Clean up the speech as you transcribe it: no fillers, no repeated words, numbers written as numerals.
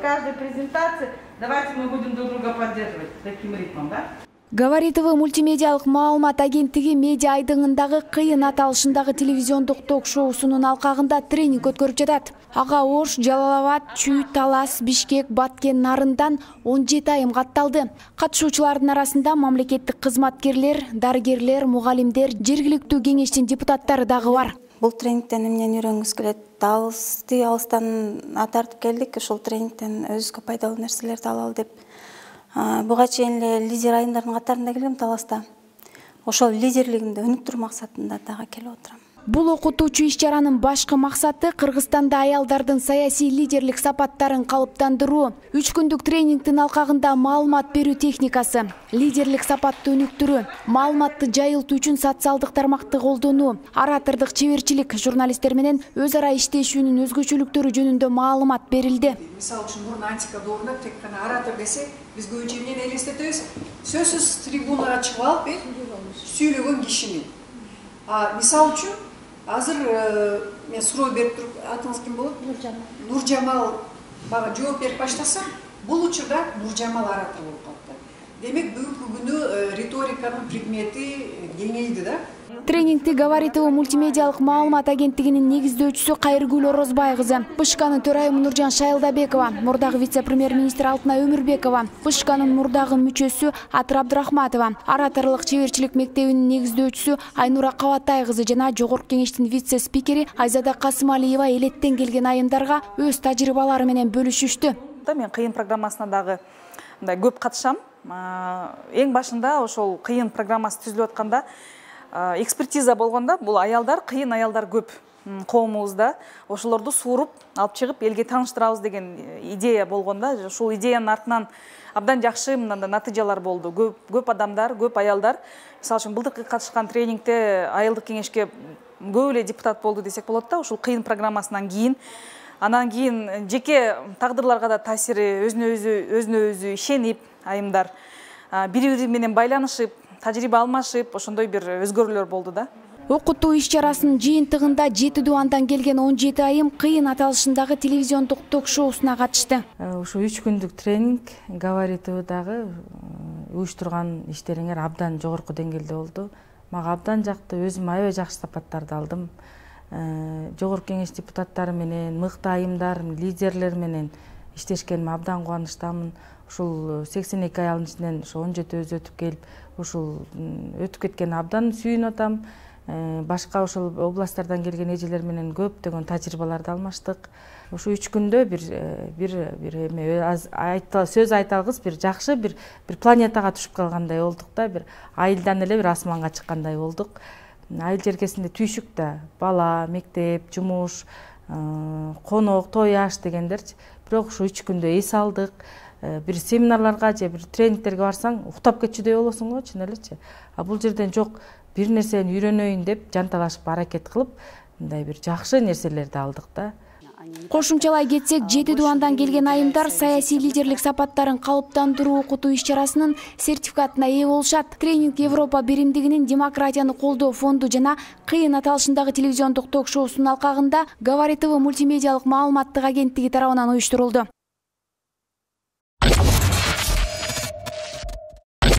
В каждой презентации давайте мы будем друг друга поддерживать таким ритмом, да? Говори ТВ мультимедиалык маалымат агенттиги медиа айдыңындагы кыйын аталышындагы телевизиондук ток-шоусунун алкагында тренинг өткөрүп жатат. Ага Ош, Жалалабад, Чүй, Талас, Бишкек, Баткен, Нарындан 17 айым катталды. Катышуучулардын арасында мамлекеттик кызматкерлер, дарыгерлер, мугалимдер, жергиликтүү кеңештин депутаттары дагы бар. Бұл тренингтен эмнени үйрөнгүбүз келет? Алыстан тартып келдик, ошол тренингтен өзүбүзгө пайдалуу нерселерди алалы деп. Буга чейин эле лидер айымдардын катарында келгем Таласта. Ошол лидерлигимди өнүктүрүү максатында дагы келип отурам. Бул окутуучу иш-чаранын башкы максаты Кыргызстанда аялдардын саясий лидерлик сапаттарын калыптандыруу. 3 күндүк тренингдин алкагында маалымат берүү техникасы, лидерлик сапатты өнүктүрүү, маалыматты жайылтуу үчүн социалдык тармакты колдонуу, оратордук чеберчилик, журналисттер менен өз ара иштешүүнүн өзгөчөлүктөрү жөнүндө маалымат берилди. Мисалы үчүн мурун антика доорунда тек гана оратор десек, биз көбүнчө эмнени элестетебиз? Сөзсүз трибунага чыгып алып, сүйлөгөн кишини. Мисалы үчүн азыр мен суроо берип туруп, атыңыз ким болот? Нуржамал мага жооп берип баштасам, бул учурда Нуржамал оратор болуп калды. Демек, бүгүнкү күнү риториканын предмети кеңейди да. Тренингти Говори ТВ мультимедиалык маалымат агенттигинин негиздөөчүсү Кайыргүл Орозбай кызы, Бышканын төрайымы Нуржан Шайлдабекова, мурдагы вице-премьер-министр Алтына Өмүрбекова, Бышканын мурдагы мүчөсү Атыр Абдрахматова, ораторлук чеберчилик мектебинин негиздөөчүсү Айнура Кабатай кызы жана Жогорку кеңештин вице-спикери Айзада Касымалиева элеттен келген айымдарга өз тажрыйбалары менен бөлүшүштү. Мен кыйын программасына дагы көп катышам. Эң башында ошол кыйын программасы түзүлүп атканда экспертиза болгонда, бул аялдар, кыйын аялдар көп коомубузда, ошолорду сууруп алып чыгып элге тааныштырабыз деген идея болгонда, ушул идеянын артынан абдан жакшы мындай натыйжалар болду. Көп адамдар, көп аялдар, мисалы үчүн былтыркы катышкан тренингте айылдык кеңешке көп эле депутат болду десек болот да, ушул кыйын программасынан кийин. Анан кийин жеке тагдырларга да таасири, өзүнө өзү ишенип, айымдар бири-бири менен байланышып, тажрыйба алмашып, ошондой бир өзгөрүүлөр болду да. Окутуу иш-чарасынын жыйынтыгында 7 дубандан келген 17 айым кыйын аталышындагы телевизиондук ток-шоусуна катышты. Ушу 3 күндүк тренинг Говори ТВдагы уюштурган иштериңер абдан жогорку деңгээлде болду. Мага абдан жакты, өзүм аябай жакшы сапаттарды алдым. Жогорку кеңеш депутаттары менен, мыкты айымдар, лидерлер менен иштешкениме абдан кубанычтамын. Ушул 82 аялдын ичинен 17 өзү өтүп келип, ушул өтүп кеткен абдан сүйүнүп атам. Башка ошол областтардан келген эжелер менен көптөгөн тажрыйбаларды алмаштык. Ушу 3 күндө бир сөз айта алгыс, бир жакшы бир планетага түшүп калгандай болдук да, бир айылдан эле бир асманга чыккандай болдук. Айыл жеркесинде түйшүк да, бала, мектеп, жумуш, конок, той аш дегендерчи. Бирок ушу 3 күндө эс алдык. Бир семинарларга же бир тренингтерге барсаң, уктап кетчүдөй болосуң го, чын элечи. Бул жерден жок, бир нерсени үйрөнөйүн деп жанталашып аракет кылып, мындай бир жакшы нерселерди алдык да. Кошумчалай кетсек, 7 дубандан келген айымдар саясий лидерлик сапаттарын калыптандыруу окутуу иш-чарасынын сертификатына ээ болушат. Тренинг Европа биримдигинин демократияны колдоо фонду жана кыйын аталышындагы телевизиондук ток-шоусунун алкагында Говори ТВ мультимедиалык маалыматтык агенттиги тарабынан уюштурулду.